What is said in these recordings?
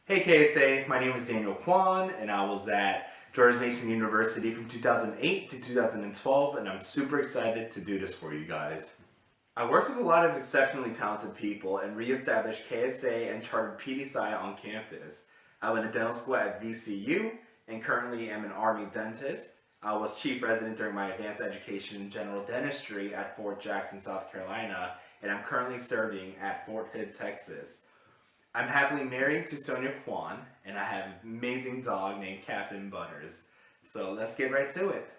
Hey KSA, my name is Daniel Kwon and I was at George Mason University from 2008 to 2012 and I'm super excited to do this for you guys. I worked with a lot of exceptionally talented people and re-established KSA and chartered PDSci on campus. I went to dental school at VCU and currently am an Army dentist. I was chief resident during my advanced education in general dentistry at Fort Jackson, South Carolina, and I'm currently serving at Fort Hood, Texas. I'm happily married to Sonia Kwon, and I have an amazing dog named Captain Butters. So let's get right to it.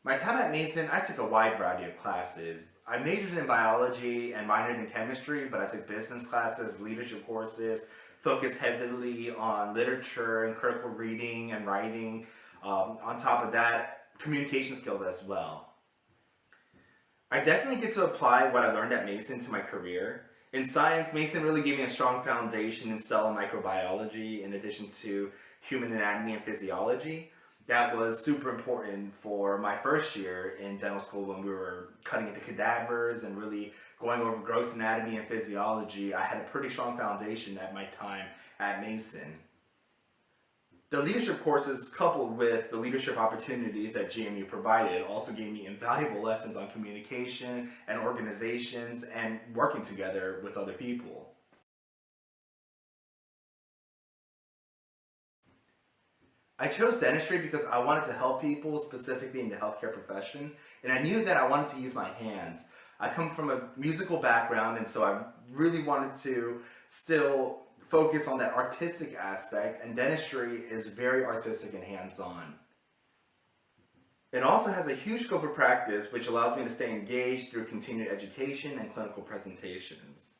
My time at Mason, I took a wide variety of classes. I majored in biology and minored in chemistry, but I took business classes, leadership courses, focused heavily on literature and critical reading and writing. On top of that, communication skills as well. I definitely get to apply what I learned at Mason to my career. In science, Mason really gave me a strong foundation in cell and microbiology in addition to human anatomy and physiology. That was super important for my first year in dental school when we were cutting into cadavers and really going over gross anatomy and physiology. I had a pretty strong foundation at my time at Mason. The leadership courses, coupled with the leadership opportunities that GMU provided, also gave me invaluable lessons on communication and organizations and working together with other people. I chose dentistry because I wanted to help people, specifically in the healthcare profession, and I knew that I wanted to use my hands. I come from a musical background, and so I really wanted to still focus on that artistic aspect, and dentistry is very artistic and hands-on. It also has a huge scope of practice, which allows me to stay engaged through continued education and clinical presentations.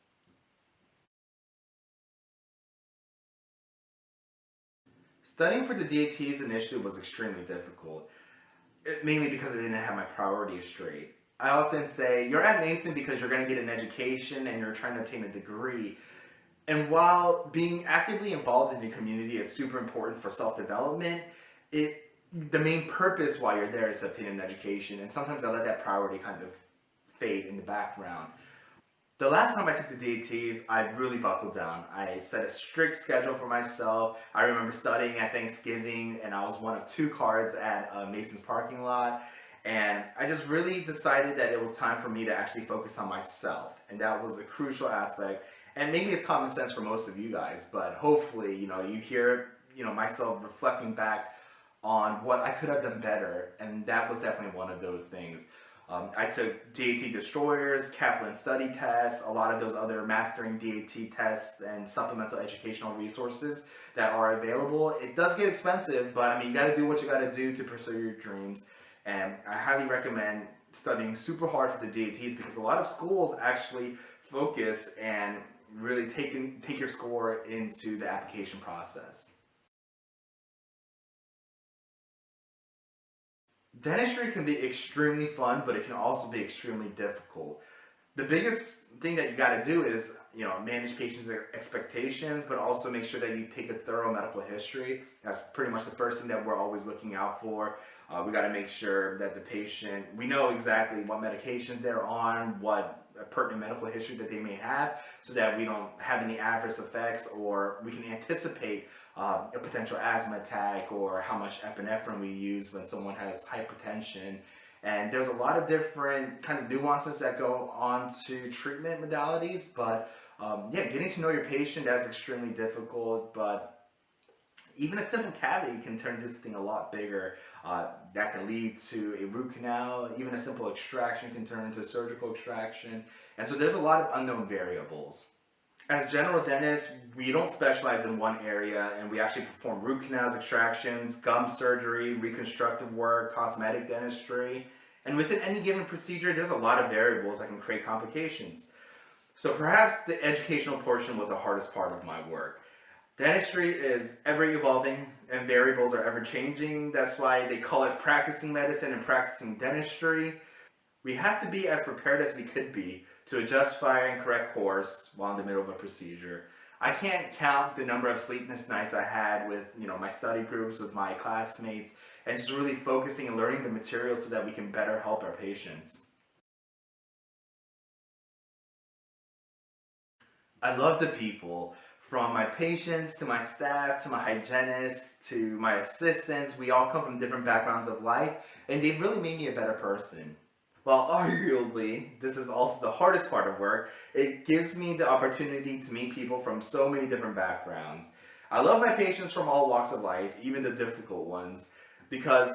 Studying for the DATs initially was extremely difficult, mainly because I didn't have my priorities straight. I often say, you're at Mason because you're going to get an education and you're trying to obtain a degree. And while being actively involved in the community is super important for self-development, the main purpose while you're there is to obtain an education, and sometimes I let that priority kind of fade in the background. The last time I took the DATs, I really buckled down. I set a strict schedule for myself. I remember studying at Thanksgiving, and I was one of two cards at Mason's parking lot. And I just really decided that it was time for me to actually focus on myself. And that was a crucial aspect. And maybe it's common sense for most of you guys, but hopefully, you hear, myself reflecting back on what I could have done better. And that was definitely one of those things. I took DAT destroyers, Kaplan study tests, a lot of those other mastering DAT tests and supplemental educational resources that are available. It does get expensive, but you gotta do what you gotta do to pursue your dreams. And I highly recommend studying super hard for the DATs because a lot of schools actually focus and really take your score into the application process. Dentistry can be extremely fun, but it can also be extremely difficult. The biggest thing that you got to do is, manage patients' expectations, but also make sure that you take a thorough medical history. That's pretty much the first thing that we're always looking out for. We got to make sure that the patient, we know exactly what medications they're on, what pertinent medical history that they may have, so that we don't have any adverse effects, or we can anticipate a potential asthma attack, or how much epinephrine we use when someone has hypertension. And there's a lot of different kind of nuances that go on to treatment modalities, but getting to know your patient, that's extremely difficult, but even a simple cavity can turn this thing a lot bigger. That can lead to a root canal. Even a simple extraction can turn into a surgical extraction. And so there's a lot of unknown variables. As general dentists, we don't specialize in one area, and we actually perform root canals, extractions, gum surgery, reconstructive work, cosmetic dentistry. And within any given procedure, there's a lot of variables that can create complications. So perhaps the educational portion was the hardest part of my work. Dentistry is ever evolving and variables are ever changing. That's why they call it practicing medicine and practicing dentistry. We have to be as prepared as we could be to adjust fire and correct course while in the middle of a procedure. I can't count the number of sleepless nights I had with, you know, my study groups, with my classmates, and just really focusing and learning the material so that we can better help our patients. I love the people. From my patients to my staff to my hygienists to my assistants, we all come from different backgrounds of life, and they've really made me a better person. Well, arguably, this is also the hardest part of work. It gives me the opportunity to meet people from so many different backgrounds. I love my patients from all walks of life, even the difficult ones, because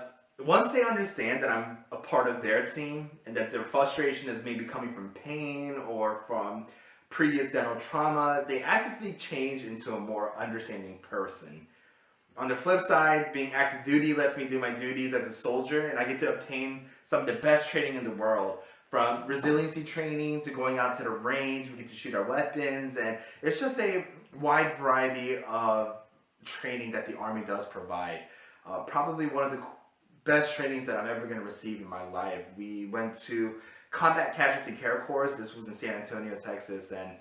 once they understand that I'm a part of their team and that their frustration is maybe coming from pain or from previous dental trauma, they actively change into a more understanding person. On the flip side, being active duty lets me do my duties as a soldier, and I get to obtain some of the best training in the world. From resiliency training to going out to the range, we get to shoot our weapons, and it's just a wide variety of training that the Army does provide. Probably one of the best trainings that I'm ever going to receive in my life. We went to Combat Casualty Care Course. This was in San Antonio, Texas, and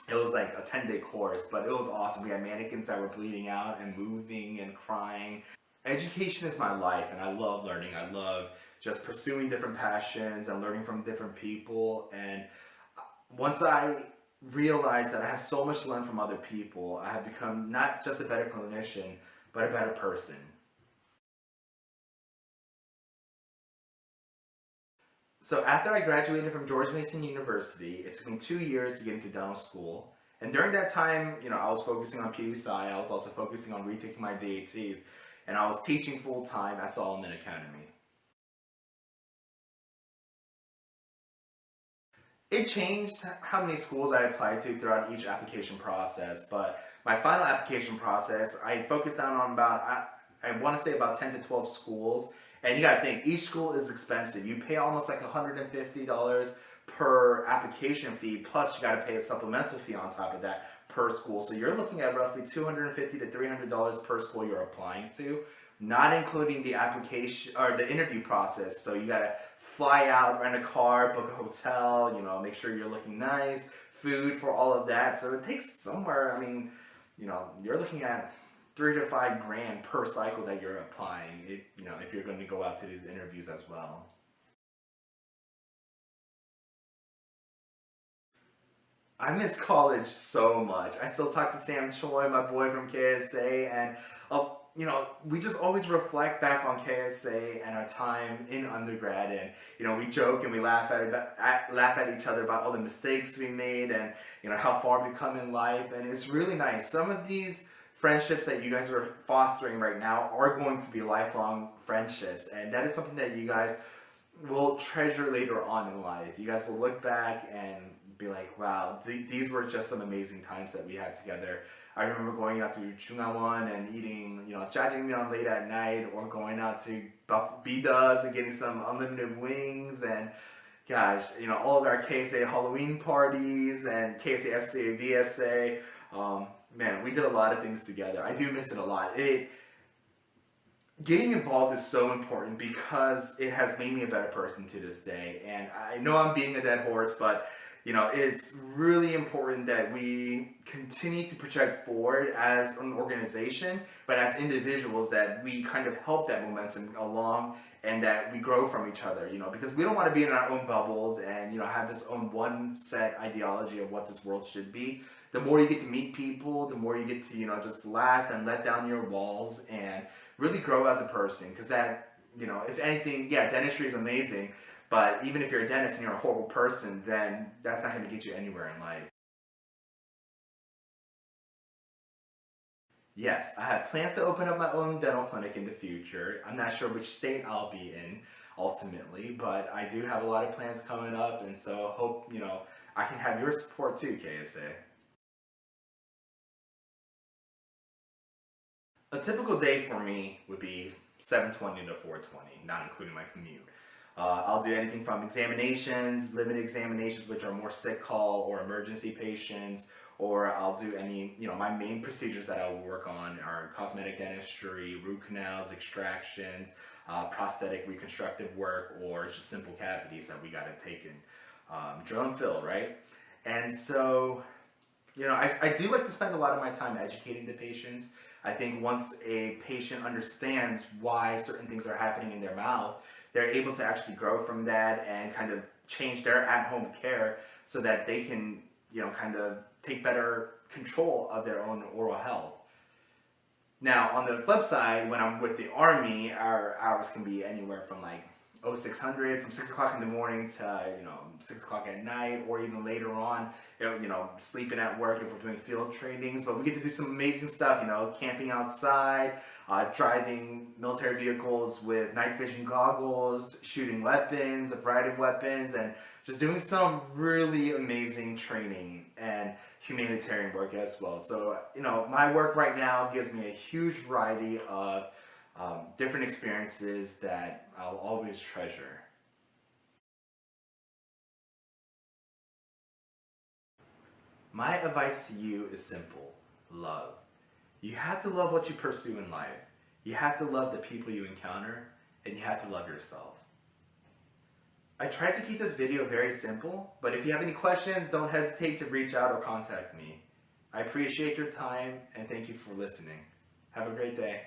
it was like a 10-day course, but it was awesome. We had mannequins that were bleeding out and moving and crying. Education is my life, and I love learning. I love just pursuing different passions and learning from different people. And once I realized that I have so much to learn from other people, I have become not just a better clinician, but a better person. So after I graduated from George Mason University, it took me 2 years to get into dental school. And during that time, you know, I was focusing on PSI, I was also focusing on retaking my DATs, and I was teaching full time at Solomon Academy. It changed how many schools I applied to throughout each application process, but my final application process, I focused down on about, I want to say about 10 to 12 schools. And you gotta think, each school is expensive. You pay almost like $150 per application fee, plus you gotta pay a supplemental fee on top of that per school. So you're looking at roughly $250 to $300 per school you're applying to, not including the application or the interview process. So you gotta fly out, rent a car, book a hotel, you know, make sure you're looking nice, food for all of that. So it takes somewhere, I mean, you know, you're looking at 3 to 5 grand per cycle that you're applying. You know, if you're going to go out to these interviews as well. I miss college so much. I still talk to Sam Choi, my boy from KSA, and you know, we just always reflect back on KSA and our time in undergrad, and you know, we joke and we laugh at each other about all the mistakes we made, and you know how far we've come in life, and it's really nice. Some of these friendships that you guys are fostering right now are going to be lifelong friendships, and that is something that you guys will treasure later on in life. You guys will look back and be like, wow, these were just some amazing times that we had together. I remember going out to Chungawon and eating, you know, jjajangmyeon late at night, or going out to B-Dubs and getting some unlimited wings, and gosh, you know, all of our KSA Halloween parties and KSA FCA VSA. Man, we did a lot of things together. I do miss it a lot. Getting involved is so important because it has made me a better person to this day. And I know I'm beating a dead horse, but you know, it's really important that we continue to project forward as an organization, but as individuals, that we kind of help that momentum along and that we grow from each other, you know, because we don't want to be in our own bubbles and, you know, have this own one set ideology of what this world should be. The more you get to meet people, the more you get to, you know, just laugh and let down your walls and really grow as a person. Because that, you know, if anything, yeah, dentistry is amazing, but even if you're a dentist and you're a horrible person, then that's not going to get you anywhere in life. Yes, I have plans to open up my own dental clinic in the future. I'm not sure which state I'll be in ultimately, but I do have a lot of plans coming up, and so hope, you know, I can have your support too, KSA. A typical day for me would be 7:20 to 4:20, not including my commute. I'll do anything from examinations, limited examinations, which are more sick call or emergency patients, or I'll do any, you know, my main procedures that I'll work on are cosmetic dentistry, root canals, extractions, prosthetic reconstructive work, or just simple cavities that we got to take in drill and fill, right? And so I do like to spend a lot of my time educating the patients. I think once a patient understands why certain things are happening in their mouth, they're able to actually grow from that and kind of change their at-home care so that they can, kind of take better control of their own oral health. Now, on the flip side, when I'm with the Army, our hours can be anywhere from like 0600 from 6 o'clock in the morning to 6 o'clock at night, or even later on, sleeping at work if we're doing field trainings. But we get to do some amazing stuff, camping outside, driving military vehicles with night vision goggles, shooting weapons, a variety of weapons, and just doing some really amazing training and humanitarian work as well. So, my work right now gives me a huge variety of different experiences that I'll always treasure. My advice to you is simple: love. You have to love what you pursue in life. You have to love the people you encounter, and you have to love yourself. I tried to keep this video very simple, but if you have any questions, don't hesitate to reach out or contact me. I appreciate your time, and thank you for listening. Have a great day.